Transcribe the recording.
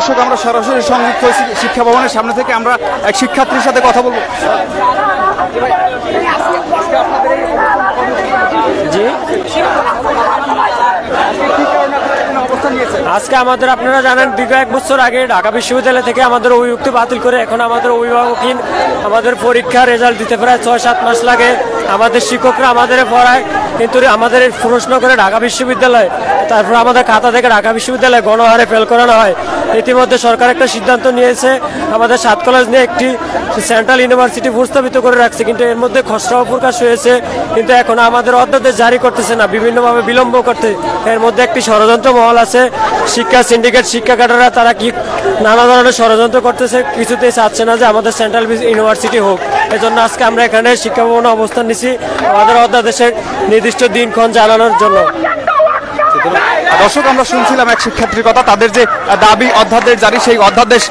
দর্শক, আমরা সরাসরি সংযুক্ত হয়েছি শিক্ষা ভবনের সামনে থেকে। আমরা এক শিক্ষার্থীর সাথে কথা বলবো। জি, আজকে আমাদের আপনারা জানেন দীর্ঘ 1 বছর আগে ঢাকা বিশ্ববিদ্যালয় থেকে আমাদের অভিযুক্তি বাতিল করে এখন আমাদের অভিভাবকহীন আমাদের পরীক্ষা রেজাল্ট দিতে প্রায় 6-7 মাস লাগে। আমাদের শিক্ষকরা আমাদের পড়ায়, কিন্তু আমাদের প্রশ্ন করে ঢাকা বিশ্ববিদ্যালয়, তারপর আমাদের খাতা থেকে ঢাকা বিশ্ববিদ্যালয়ে গণহারে ফেল করানো হয়। ইতিমধ্যে সরকার একটা সিদ্ধান্ত নিয়েছে, আমাদের 7 কলেজ নিয়ে একটি সেন্ট্রাল ইউনিভার্সিটি প্রস্তাবিত করে রাখছে, কিন্তু এর মধ্যে খসড়াও প্রকাশ হয়েছে, কিন্তু এখন আমাদের অধ্যাদেশ জারি করতেছে না, বিভিন্নভাবে বিলম্ব করতে। এর মধ্যে একটি ষড়যন্ত্র মহল আছে, শিক্ষা সিন্ডিকেট, শিক্ষা ক্যাডাররা, তারা কি নানা ধরনের ষড়যন্ত্র করতেছে, কিছুতেই চাচ্ছে না যে আমাদের সেন্ট্রাল ইউনিভার্সিটি হোক। এজন্য আজকে আমরা এখানে শিক্ষা ভবনে অবস্থান নিছি আমাদের অধ্যাদেশের নির্দিষ্ট দিনক্ষণ জানানোর জন্য। দর্শক, আমরা শুনছিলাম এক শিক্ষার্থীর কথা, তাদের যে দাবি অধ্যাদেশ জারি, সেই অধ্যাদেশ